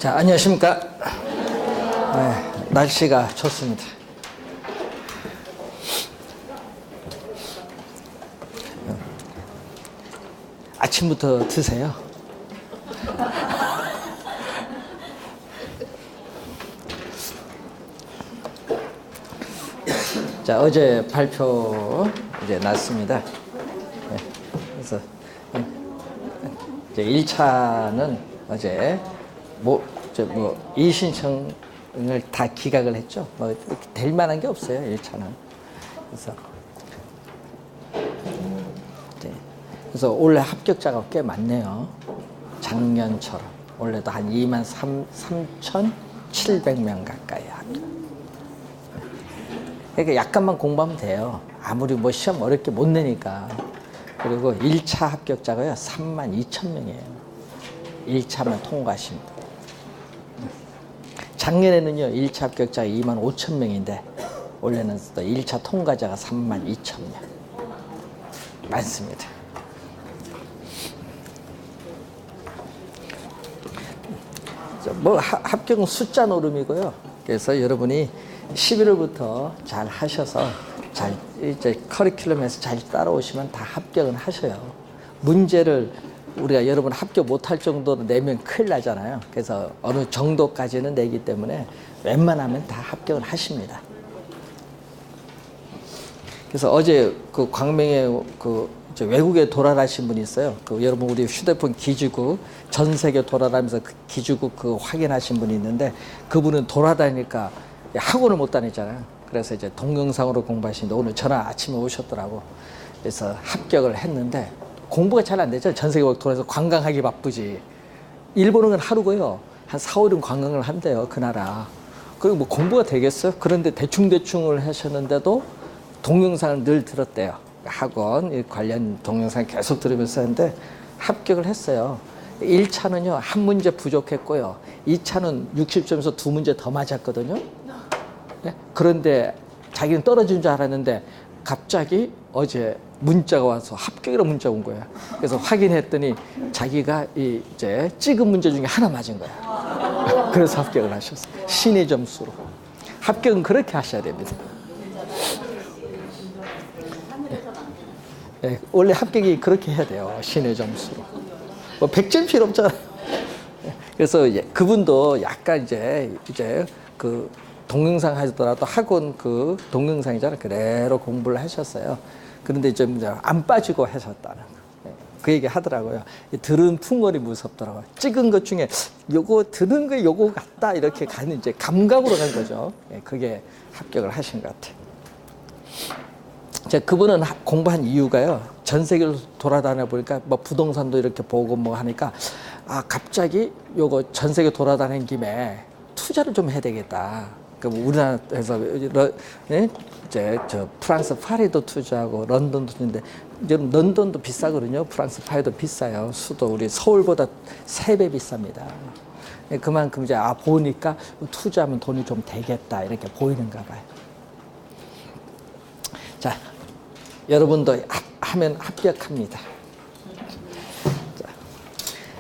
자, 안녕하십니까. 네, 날씨가 좋습니다. 아침부터 드세요. 자, 어제 발표 이제 났습니다. 네, 그래서 이제 1차는 어제 이의신청을 다 기각을 했죠. 뭐 될 만한 게 없어요, 1차는. 그래서 올해 합격자가 꽤 많네요. 작년처럼. 올해도 한 23,700명 가까이 합격. 그러니까 약간만 공부하면 돼요. 아무리 뭐 시험 어렵게 못 내니까. 그리고 1차 합격자가요, 32,000명이에요. 1차만 통과하십니다. 작년에는요, 1차 합격자가 25,000명인데, 올해는 또 1차 통과자가 32,000명. 많습니다. 뭐 합격은 숫자 노름이고요. 그래서 여러분이 11월부터 잘 하셔서 잘 이제 커리큘럼에서 잘 따라오시면 다 합격은 하셔요. 문제를 우리가 여러분 합격 못할 정도로 내면 큰일 나잖아요. 그래서 어느 정도까지는 내기 때문에 웬만하면 다 합격을 하십니다. 그래서 어제 그 광명에 외국에 돌아가신 분이 있어요. 여러분 우리 휴대폰 기지국 전 세계 돌아다니면서 그 기지국 확인하신 분이 있는데, 그분은 돌아다니니까 학원을 못 다녔잖아요. 그래서 이제 동영상으로 공부하시는데 오늘 전화 아침에 오셨더라고. 그래서 합격을 했는데 공부가 잘 안 되죠. 전 세계 돌아서 관광하기 바쁘지. 일본은 하루고요, 한 4, 5일은 관광을 한대요, 그 나라. 그리고 뭐 공부가 되겠어요? 그런데 대충대충을 하셨는데도 동영상을 늘 들었대요. 학원 관련 동영상 계속 들으면서 했는데 합격을 했어요. 1차는요, 한 문제 부족했고요. 2차는 60점에서 2문제 더 맞았거든요. 네? 그런데 자기는 떨어진 줄 알았는데 갑자기 어제 문자가 와서 합격이라는 문자가 온 거야. 그래서 확인했더니 자기가 이제 찍은 문제 중에 하나 맞은 거야. 그래서 합격을 하셨어요. 신의 점수로. 합격은 그렇게 하셔야 됩니다. 네, 원래 합격이 그렇게 해야 돼요. 신의 점수로. 뭐 100점 필요 없잖아요. 그래서 그분도 약간 이제 그 동영상 하시더라도 학원 그 동영상이잖아요. 그대로 공부를 하셨어요. 그런데 이제 안 빠지고 하셨다는 거. 그 얘기 하더라고요. 들은 풍월이 무섭더라고요. 찍은 것 중에 요거 들은 거 요거 같다 이렇게 가는 이제 감각으로 간 거죠. 그게 합격을 하신 것 같아요. 그분은 공부한 이유가요, 전 세계를 돌아다녀 보니까 뭐 부동산도 이렇게 보고 뭐 하니까 갑자기 요거 전 세계 돌아다니는 김에 투자를 좀 해야 되겠다. 우리나라에서 이제 프랑스 파리도 투자하고 런던도 투자인데, 지금 런던도 비싸거든요. 프랑스 파리도 비싸요. 수도 우리 서울보다 3배 비쌉니다. 그만큼 이제 보니까 투자하면 돈이 좀 되겠다 이렇게 보이는가 봐요. 자, 여러분도 하면 합격합니다.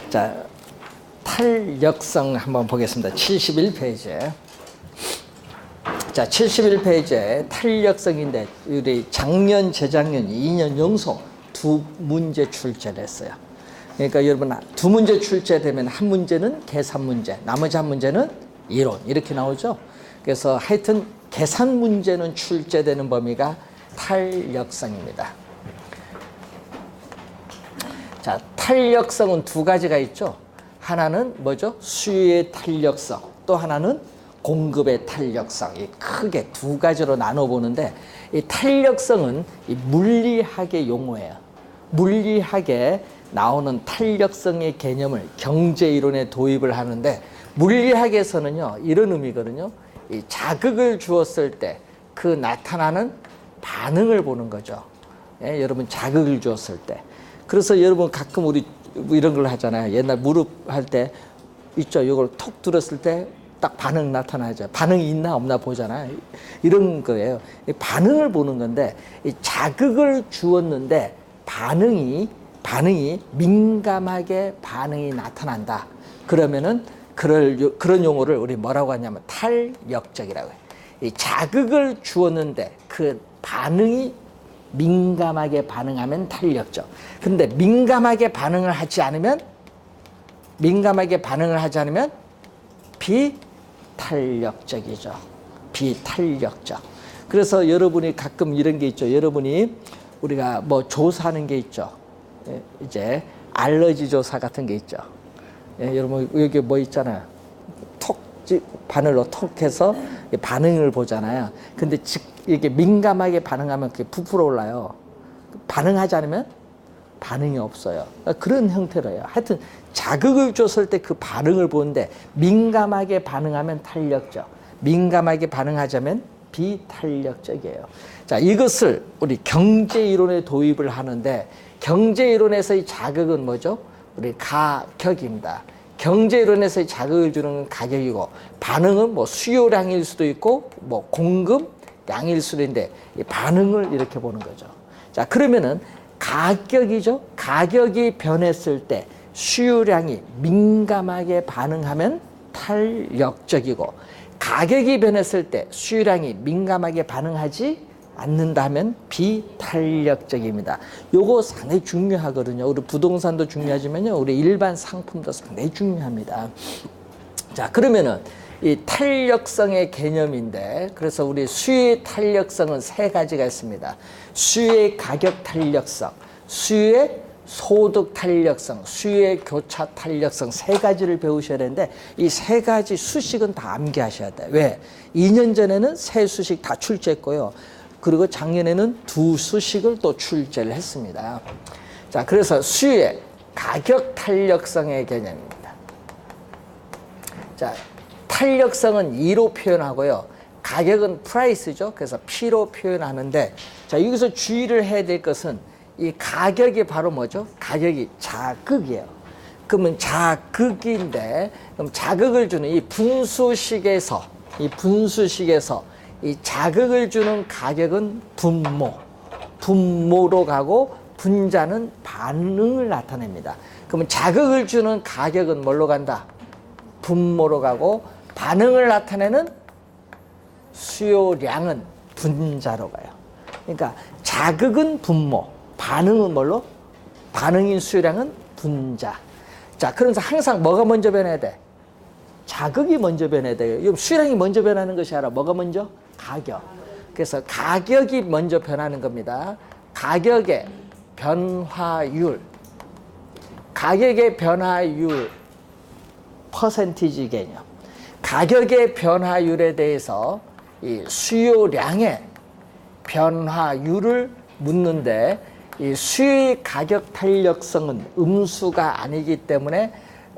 자, 탄력성 한번 보겠습니다. 71페이지에. 자, 71페이지에 탄력성인데, 우리 작년, 재작년, 2년 연속 2문제 출제를 했어요. 그러니까 여러분 2문제 출제되면 한 문제는 계산 문제, 나머지 한 문제는 이론, 이렇게 나오죠. 그래서 하여튼 계산 문제는 출제되는 범위가 탄력성입니다. 자, 탄력성은 두 가지가 있죠. 하나는 뭐죠? 수요의 탄력성, 또 하나는 공급의 탄력성. 크게 두 가지로 나눠보는데, 이 탄력성은 이 물리학의 용어예요. 물리학에 나오는 탄력성의 개념을 경제이론에 도입을 하는데, 물리학에서는요, 이런 의미거든요. 이 자극을 주었을 때 그 나타나는 반응을 보는 거죠. 여러분 자극을 주었을 때. 그래서 여러분 가끔 우리 이런 걸 하잖아요. 옛날 무릎 할 때 있죠. 이걸 톡 들었을 때 딱 반응 나타나죠. 반응이 있나 없나 보잖아요. 이런 거예요. 반응을 보는 건데, 이 자극을 주었는데 반응이 민감하게 반응이 나타난다. 그러면은 그런 용어를 우리 뭐라고 하냐면 탄력적이라고 해요. 이 자극을 주었는데 그 반응이 민감하게 반응하면 탄력적. 근데 민감하게 반응을 하지 않으면 비탄력적이죠. 비탄력적. 그래서 여러분이 가끔 이런 게 있죠. 여러분이 우리가 뭐 조사하는 게 있죠. 이제 알러지 조사 같은 게 있죠. 여러분 여기 뭐 있잖아요. 바늘로 톡 해서 반응을 보잖아요. 근데 이게 민감하게 반응하면 그게 부풀어 올라요. 반응하지 않으면 반응이 없어요. 그런 형태로요. 하여튼 자극을 줬을 때 그 반응을 보는데 민감하게 반응하면 탄력적, 민감하게 반응하자면 비탄력적이에요. 자, 이것을 우리 경제 이론에 도입을 하는데 경제 이론에서의 자극은 뭐죠? 우리 가격입니다. 경제 이론에서의 자극을 주는 건 가격이고 반응은 뭐 수요량일 수도 있고 뭐 공급량일 수도 있는데 이 반응을 이렇게 보는 거죠. 자, 그러면은 가격이죠. 가격이 변했을 때 수요량이 민감하게 반응하면 탄력적이고 가격이 변했을 때 수요량이 민감하게 반응하지 않는다면 비탄력적입니다. 요거 상당히 중요하거든요. 우리 부동산도 중요하지만요. 우리 일반 상품도 상당히 중요합니다. 자, 그러면은 이 탄력성의 개념인데 그래서 우리 수요의 탄력성은 세 가지가 있습니다. 수요의 가격 탄력성, 수요의 소득 탄력성, 수요의 교차 탄력성 세 가지를 배우셔야 되는데 이 세 가지 수식은 다 암기하셔야 돼요. 왜? 2년 전에는 세 수식 다 출제했고요. 그리고 작년에는 두 수식을 또 출제를 했습니다. 자, 그래서 수요의 가격 탄력성의 개념입니다. 자, 탄력성은 E로 표현하고요. 가격은 프라이스죠. 그래서 P로 표현하는데 자, 여기서 주의를 해야 될 것은 이 가격이 바로 뭐죠? 가격이 자극이에요. 그러면 자극인데 그럼 자극을 주는 이 분수식에서 이 자극을 주는 가격은 분모로 가고 분자는 반응을 나타냅니다. 그러면 자극을 주는 가격은 뭘로 간다? 분모로 가고 반응을 나타내는 수요량은 분자로 가요. 그러니까 자극은 분모, 반응은 뭘로? 반응인 수요량은 분자. 자, 그러면서 항상 뭐가 먼저 변해야 돼? 자극이 먼저 변해야 돼요. 수요량이 먼저 변하는 것이 아니라 뭐가 먼저? 가격. 그래서 가격이 먼저 변하는 겁니다. 가격의 변화율 퍼센티지 개념. 가격의 변화율에 대해서 이 수요량의 변화율을 묻는데 이 수요의 가격 탄력성은 음수가 아니기 때문에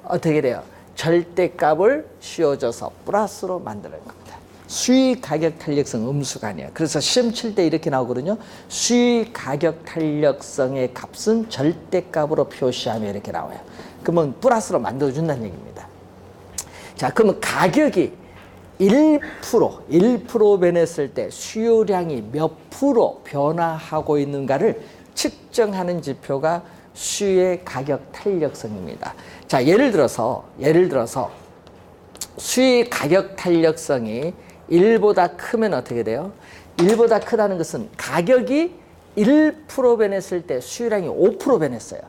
어떻게 돼요? 절대값을 씌워줘서 플러스로 만드는 겁니다. 수의 가격 탄력성 음수가 아니에요. 그래서 시험 칠 때 이렇게 나오거든요. 수의 가격 탄력성의 값은 절대값으로 표시하면 이렇게 나와요. 그러면 플러스로 만들어준다는 얘기입니다. 자, 그러면 가격이 1% 변했을 때 수요량이 몇 프로 변화하고 있는가를 측정하는 지표가 수의 가격 탄력성입니다. 자, 예를 들어서 수의 가격 탄력성이 1보다 크면 어떻게 돼요? 1보다 크다는 것은 가격이 1% 변했을 때 수요량이 5% 변했어요.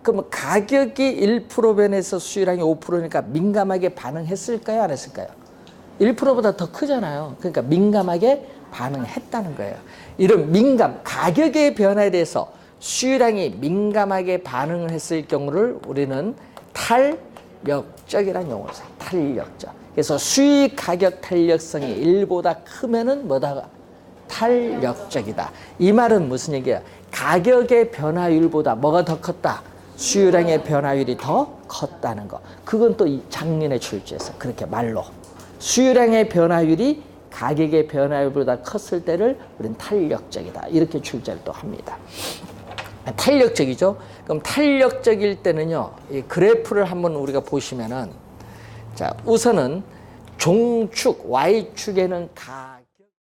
그러면 가격이 1% 변해서 수요량이 5%니까 민감하게 반응했을까요? 안 했을까요? 1%보다 더 크잖아요. 그러니까 민감하게 반응했다는 거예요. 이런 가격의 변화에 대해서 수요량이 민감하게 반응을 했을 경우를 우리는 탄력적이라는 용어를 써요. 탄력적. 그래서 수의 가격 탄력성이 1보다 크면은 뭐다? 탄력적이다. 이 말은 무슨 얘기야? 가격의 변화율보다 뭐가 더 컸다? 수요량의 변화율이 더 컸다는 거. 그건 또 작년에 출제해서 그렇게 말로. 수요량의 변화율이 가격의 변화율보다 컸을 때를 우리는 탄력적이다. 이렇게 출제를 또 합니다. 탄력적이죠? 그럼 탄력적일 때는요, 이 그래프를 한번 우리가 보시면은, 자, 우선은 종축, Y축에는